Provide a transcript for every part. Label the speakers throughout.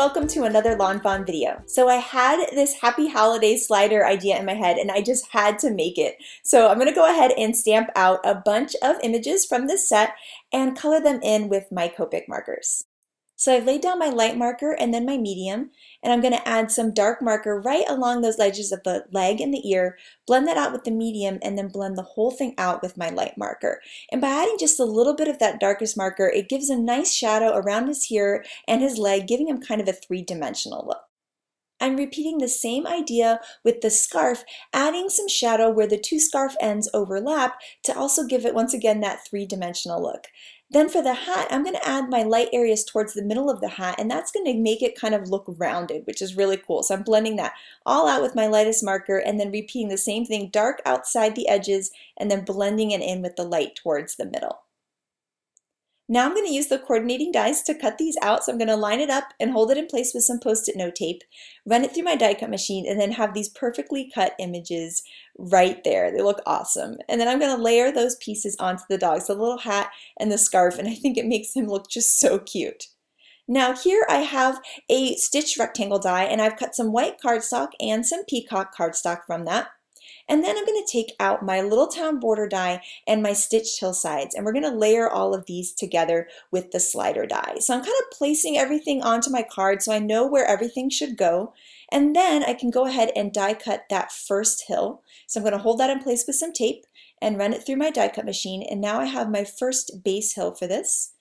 Speaker 1: welcome to another Lawn Fawn video. So I had this Happy Holidays slider idea in my head and I just had to make it. So I'm going to go ahead and stamp out a bunch of images from this set and color them in with my Copic markers. So I've laid down my light marker and then my medium, and I'm going to add some dark marker right along those edges of the leg and the ear, blend that out with the medium, and then blend the whole thing out with my light marker. And by adding just a little bit of that darkest marker, it gives a nice shadow around his ear and his leg, giving him kind of a three-dimensional look. I'm repeating the same idea with the scarf, adding some shadow where the two scarf ends overlap to also give it once again that three-dimensional look. Then for the hat, I'm going to add my light areas towards the middle of the hat, and that's going to make it kind of look rounded, which is really cool. So I'm blending that all out with my lightest marker and then repeating the same thing, dark outside the edges and then blending it in with the light towards the middle. Now I'm going to use the coordinating dies to cut these out, so I'm going to line it up and hold it in place with some Post-it note tape, run it through my die cut machine, and then have these perfectly cut images right there. They look awesome. And then I'm going to layer those pieces onto the dogs, the little hat and the scarf, and I think it makes him look just so cute. Now here I have a stitched rectangle die, and I've cut some white cardstock and some peacock cardstock from that. And then I'm going to take out my Little Town border die and my stitched hillsides, and we're going to layer all of these together with the slider die. So I'm kind of placing everything onto my card so I know where everything should go. And then I can go ahead and die cut that first hill. So I'm going to hold that in place with some tape and run it through my die cut machine. And now I have my first base hill for this.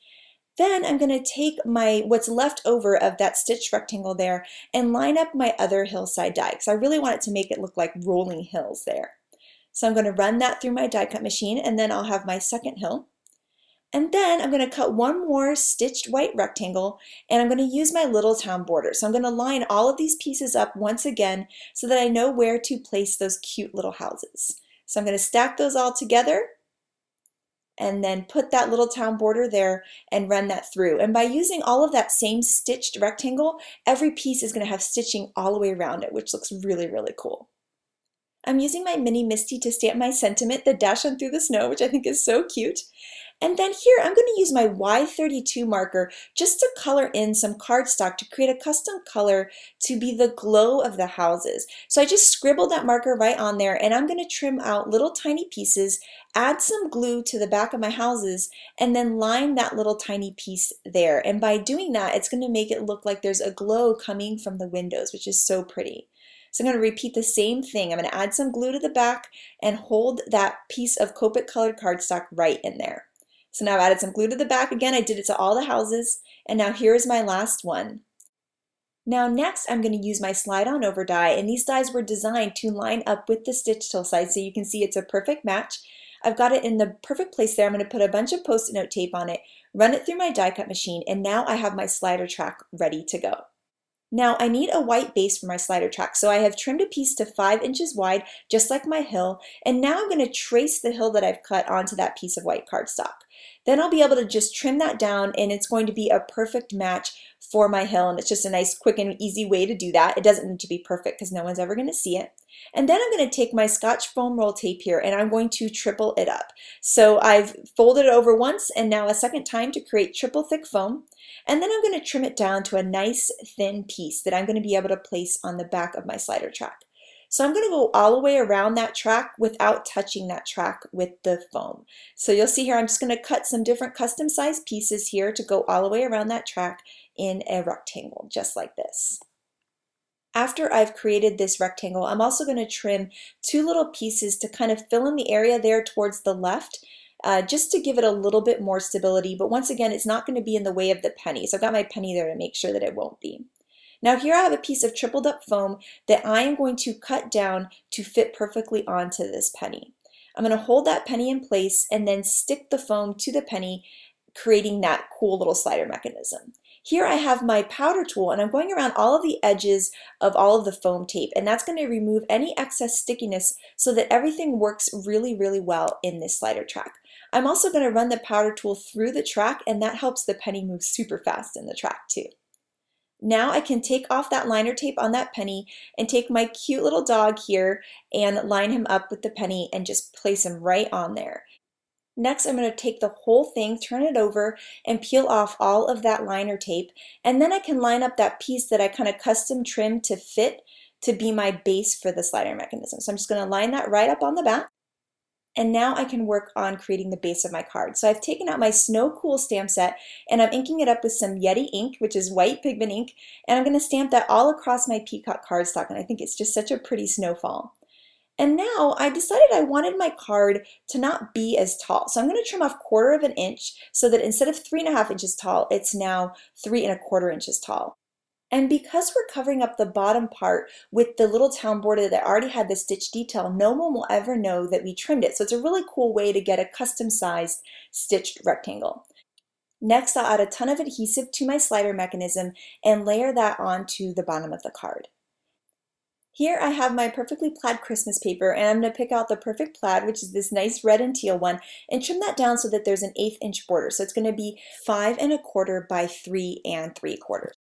Speaker 1: Then I'm going to take what's left over of that stitched rectangle there and line up my other hillside die because I really want it to make it look like rolling hills there. So I'm going to run that through my die cut machine, and then I'll have my second hill. And then I'm going to cut one more stitched white rectangle, and I'm going to use my Little Town border. So I'm going to line all of these pieces up once again so that I know where to place those cute little houses. So I'm going to stack those all together and then put that Little Town border there and run that through. And by using all of that same stitched rectangle, every piece is going to have stitching all the way around it, which looks really, really cool. I'm using my mini Misty to stamp my sentiment, the dash on through the snow, which I think is so cute. And then here I'm going to use my Y32 marker just to color in some cardstock to create a custom color to be the glow of the houses. So I just scribbled that marker right on there, and I'm going to trim out little tiny pieces, add some glue to the back of my houses, and then line that little tiny piece there. And by doing that, it's going to make it look like there's a glow coming from the windows, which is so pretty. So I'm going to repeat the same thing. I'm going to add some glue to the back and hold that piece of Copic colored cardstock right in there. So now I've added some glue to the back. Again, I did it to all the houses, and now here's my last one. Now next I'm going to use my slide on over die, and these dies were designed to line up with the stitched hillside so you can see it's a perfect match. I've got it in the perfect place there. I'm going to put a bunch of Post-it note tape on it, run it through my die cut machine, and now I have my slider track ready to go. Now I need a white base for my slider track, so I have trimmed a piece to 5 inches wide, just like my hill, and now I'm going to trace the hill that I've cut onto that piece of white cardstock. Then I'll be able to just trim that down, and it's going to be a perfect match for my hill, and it's just a nice, quick, and easy way to do that. It doesn't need to be perfect because no one's ever going to see it. And then I'm going to take my Scotch foam roll tape here, and I'm going to triple it up. So I've folded it over once and now a second time to create triple thick foam. And then I'm going to trim it down to a nice thin piece that I'm going to be able to place on the back of my slider track. So I'm going to go all the way around that track without touching that track with the foam. So you'll see here I'm just going to cut some different custom sized pieces here to go all the way around that track in a rectangle, just like this. After I've created this rectangle, I'm also going to trim 2 little pieces to kind of fill in the area there towards the left, just to give it a little bit more stability. But once again, it's not going to be in the way of the penny. So I've got my penny there to make sure that it won't be. Now here I have a piece of tripled up foam that I am going to cut down to fit perfectly onto this penny. I'm going to hold that penny in place and then stick the foam to the penny, creating that cool little slider mechanism. Here I have my powder tool, and I'm going around all of the edges of all of the foam tape, and that's going to remove any excess stickiness so that everything works really, really well in this slider track. I'm also going to run the powder tool through the track, and that helps the penny move super fast in the track too. Now I can take off that liner tape on that penny and take my cute little dog here and line him up with the penny and just place him right on there. Next, I'm going to take the whole thing, turn it over, and peel off all of that liner tape, and then I can line up that piece that I kind of custom trimmed to fit to be my base for the slider mechanism. So I'm just going to line that right up on the back. And now I can work on creating the base of my card. So I've taken out my Snow Cool stamp set and I'm inking it up with some Yeti ink, which is white pigment ink, and I'm going to stamp that all across my peacock cardstock, and I think it's just such a pretty snowfall. And now I decided I wanted my card to not be as tall. So I'm going to trim off 1/4 of an inch so that instead of 3.5 inches tall, it's now 3.25 inches tall. And because we're covering up the bottom part with the little town border that already had the stitch detail, no one will ever know that we trimmed it. So it's a really cool way to get a custom sized stitched rectangle. Next, I'll add a ton of adhesive to my slider mechanism and layer that onto the bottom of the card. Here I have my perfectly plaid Christmas paper, and I'm going to pick out the perfect plaid, which is this nice red and teal one, and trim that down so that there's an 1/8 inch border. So it's going to be 5.25 by 3.75.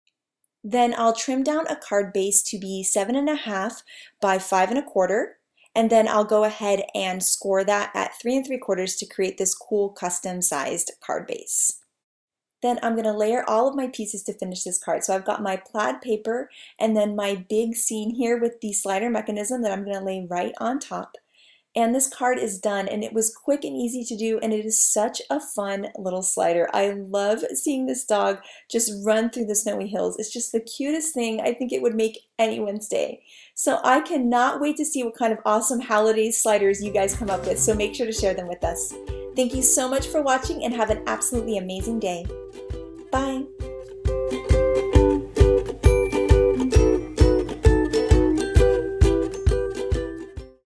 Speaker 1: Then I'll trim down a card base to be 7.5 by 5.25, and then I'll go ahead and score that at 3.75 to create this cool custom sized card base. Then I'm going to layer all of my pieces to finish this card. So I've got my plaid paper and then my big scene here with the slider mechanism that I'm going to lay right on top. And this card is done, and it was quick and easy to do, and it is such a fun little slider. I love seeing this dog just run through the snowy hills. It's just the cutest thing. I think it would make anyone's day. So I cannot wait to see what kind of awesome holiday sliders you guys come up with, so make sure to share them with us. Thank you so much for watching, and have an absolutely amazing day. Bye!